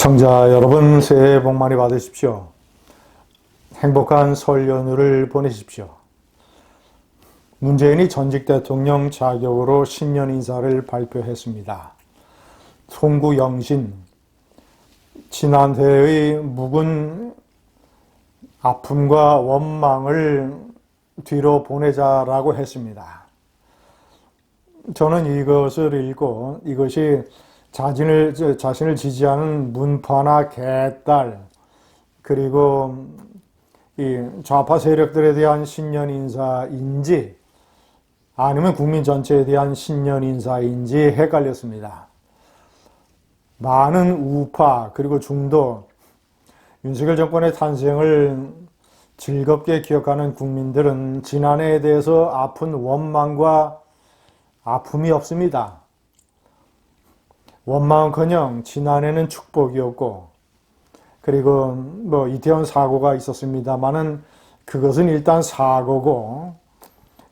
시청자 여러분, 새해 복 많이 받으십시오. 행복한 설 연휴를 보내십시오. 문재인이 전직 대통령 자격으로 신년 인사를 발표했습니다. 송구영신, 지난해의 묵은 아픔과 원망을 뒤로 보내자라고 했습니다. 저는 이것을 읽고 이것이 자신을 지지하는 문파나 개딸, 그리고 이 좌파 세력들에 대한 신년 인사인지 아니면 국민 전체에 대한 신년 인사인지 헷갈렸습니다. 많은 우파 그리고 중도, 윤석열 정권의 탄생을 즐겁게 기억하는 국민들은 지난해에 대해서 아픈 원망과 아픔이 없습니다. 원망은커녕 지난해는 축복이었고, 그리고 이태원 사고가 있었습니다만은 그것은 일단 사고고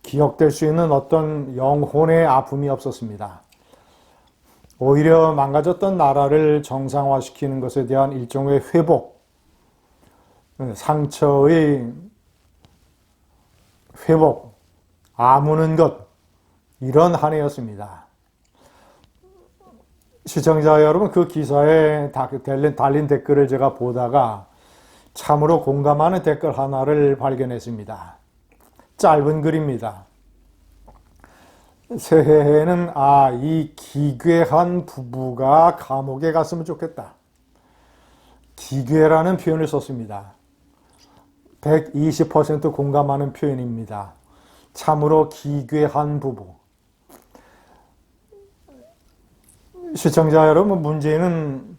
기억될 수 있는 어떤 영혼의 아픔이 없었습니다. 오히려 망가졌던 나라를 정상화시키는 것에 대한 일종의 회복, 상처의 회복, 아무는 것, 이런 한 해였습니다. 시청자 여러분, 그 기사에 달린 댓글을 제가 보다가 참으로 공감하는 댓글 하나를 발견했습니다. 짧은 글입니다. 새해에는 이 기괴한 부부가 감옥에 갔으면 좋겠다. 기괴라는 표현을 썼습니다. 120% 공감하는 표현입니다. 참으로 기괴한 부부. 시청자 여러분, 문제는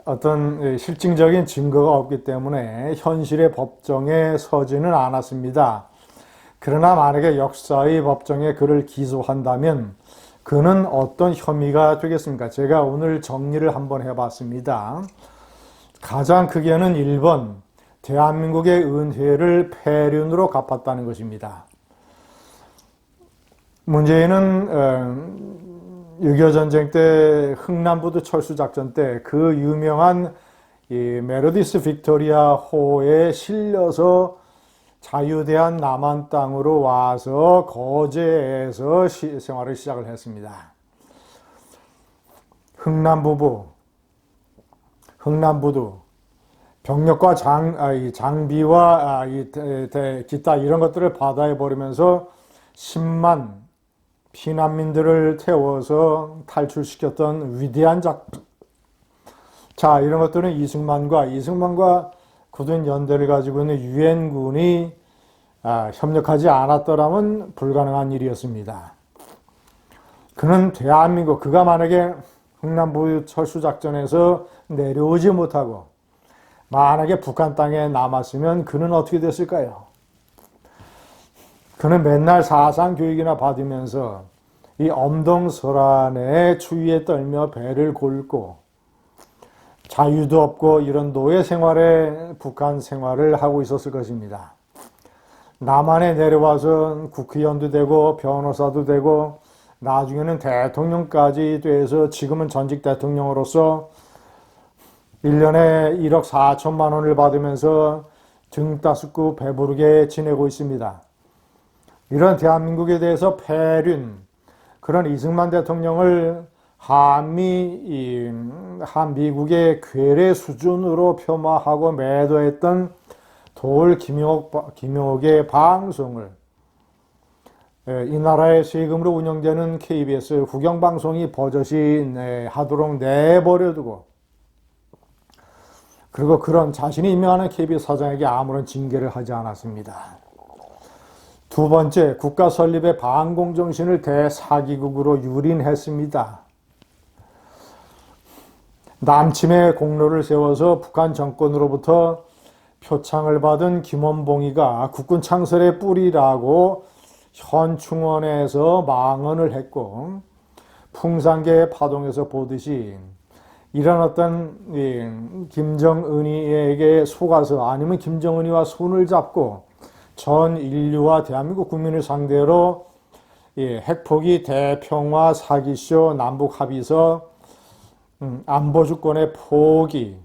어떤 실증적인 증거가 없기 때문에 현실의 법정에 서지는 않았습니다. 그러나 만약에 역사의 법정에 그를 기소한다면 그는 어떤 혐의가 되겠습니까? 제가 오늘 정리를 한번 해봤습니다. 가장 크게는 1번, 대한민국의 은혜를 폐륜으로 갚았다는 것입니다. 문제는 6.25 전쟁 때 흥남부두 철수작전 때 그 유명한 메르디스 빅토리아 호에 실려서 자유대한 남한 땅으로 와서 거제에서 생활을 시작을 했습니다. 흥남부두 병력과 장비와 기타 이런 것들을 바다에 버리면서 10만 피난민들을 태워서 탈출시켰던 위대한 작전. 자, 이런 것들은 이승만과 굳은 연대를 가지고 있는 유엔군이 협력하지 않았더라면 불가능한 일이었습니다. 그는 그가 만약에 흥남부 철수작전에서 내려오지 못하고 만약에 북한 땅에 남았으면 그는 어떻게 됐을까요? 그는 맨날 사상 교육이나 받으면서 이 엄동설안의 추위에 떨며 배를 골고 자유도 없고 이런 노예 생활에 북한 생활을 하고 있었을 것입니다. 남한에 내려와서 국회의원도 되고 변호사도 되고 나중에는 대통령까지 돼서 지금은 전직 대통령으로서 1년에 1억 4천만 원을 받으면서 등 따숩고 배부르게 지내고 있습니다. 이런 대한민국에 대해서 폐륜, 그런 이승만 대통령을 한미국의 괴뢰 수준으로 폄하하고 매도했던 도올 김용옥의 방송을 이 나라의 세금으로 운영되는 KBS 국영방송이 버젓이 하도록 내버려두고, 그리고 그런 자신이 임명하는 KBS 사장에게 아무런 징계를 하지 않았습니다. 두 번째, 국가 설립의 반공정신을 대사기국으로 유린했습니다. 남침의 공로를 세워서 북한 정권으로부터 표창을 받은 김원봉이가 국군 창설의 뿌리라고 현충원에서 망언을 했고, 풍산계의 파동에서 보듯이 이런 어떤 김정은이에게 속아서 아니면 김정은이와 손을 잡고 전 인류와 대한민국 국민을 상대로 핵포기 대평화 사기쇼 남북 합의서 안보주권의 포기,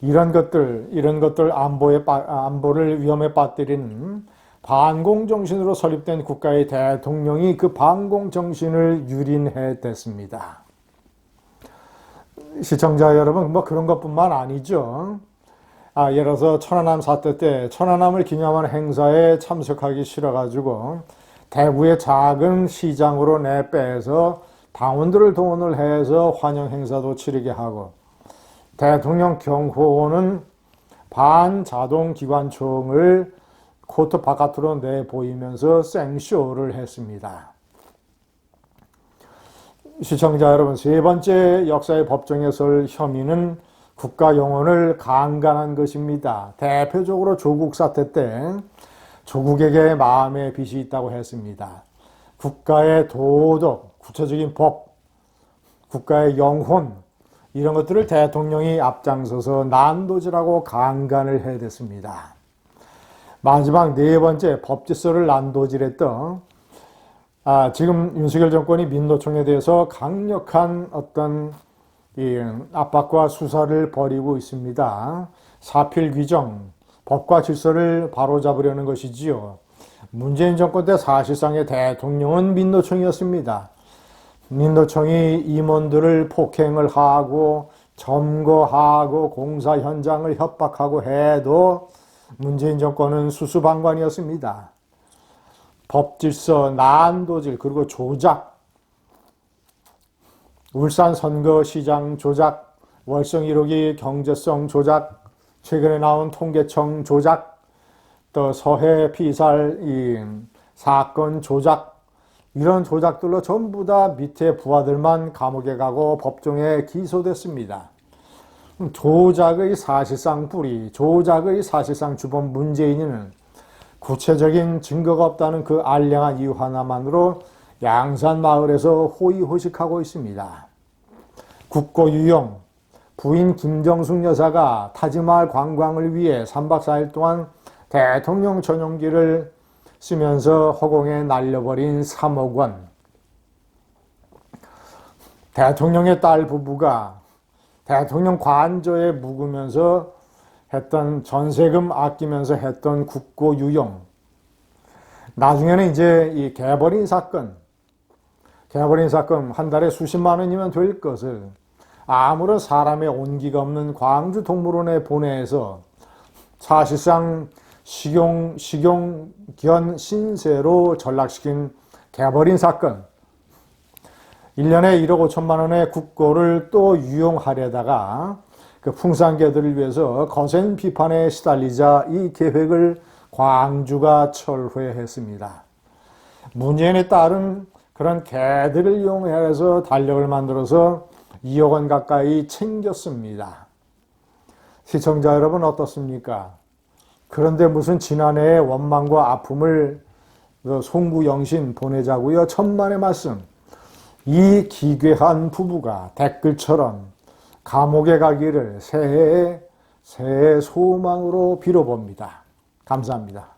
이런 것들 안보를 위험에 빠뜨리는 반공정신으로 설립된 국가의 대통령이 그 반공정신을 유린해댔습니다. 시청자 여러분, 뭐 그런 것뿐만 아니죠. 예를 들어서 천안함 사태 때 천안함을 기념하는 행사에 참석하기 싫어가지고 대구의 작은 시장으로 내빼서 당원들을 동원을 해서 환영 행사도 치르게 하고, 대통령 경호원은 반자동 기관총을 코트 바깥으로 내보이면서 생쇼를 했습니다. 시청자 여러분, 세 번째 역사의 법정에 설 혐의는 국가 영혼을 강간한 것입니다. 대표적으로 조국 사태 때 조국에게 마음의 빚이 있다고 했습니다. 국가의 도덕, 구체적인 법, 국가의 영혼, 이런 것들을 대통령이 앞장서서 난도질하고 강간을 해댔습니다. 마지막 네 번째 법질서를 난도질했던, 지금 윤석열 정권이 민노총에 대해서 강력한 어떤 압박과 수사를 벌이고 있습니다. 사필 규정, 법과 질서를 바로잡으려는 것이지요. 문재인 정권 때 사실상의 대통령은 민노총이었습니다. 민노총이 임원들을 폭행을 하고 점거하고 공사 현장을 협박하고 해도 문재인 정권은 수수방관이었습니다. 법질서, 난도질, 그리고 조작, 울산 선거시장 조작, 월성 1호기 경제성 조작, 최근에 나온 통계청 조작, 또 서해 피살 사건 조작, 이런 조작들로 전부 다 밑에 부하들만 감옥에 가고 법정에 기소됐습니다. 조작의 사실상 뿌리, 조작의 사실상 주범 문재인은 구체적인 증거가 없다는 그 알량한 이유 하나만으로 양산 마을에서 호의호식하고 있습니다. 국고유용, 부인 김정숙 여사가 타지마을 관광을 위해 3박 4일 동안 대통령 전용기를 쓰면서 허공에 날려버린 3억 원. 대통령의 딸 부부가 대통령 관저에 묵으면서 했던 전세금 아끼면서 했던 국고유용. 나중에는 이제 이 개버린 사건 한 달에 수십만 원이면 될 것을 아무런 사람의 온기가 없는 광주 동물원에 보내서 사실상 식용견 신세로 전락시킨 개버린 사건. 1년에 1억 5천만 원의 국고를 또 유용하려다가 그 풍산개들을 위해서 거센 비판에 시달리자 이 계획을 광주가 철회했습니다. 문재인의 딸은 그런 개들을 이용해서 달력을 만들어서 2억 원 가까이 챙겼습니다. 시청자 여러분 어떻습니까? 그런데 무슨 지난해의 원망과 아픔을 송구영신 보내자고요? 천만의 말씀. 이 기괴한 부부가 댓글처럼 감옥에 가기를 새해 소망으로 빌어봅니다. 감사합니다.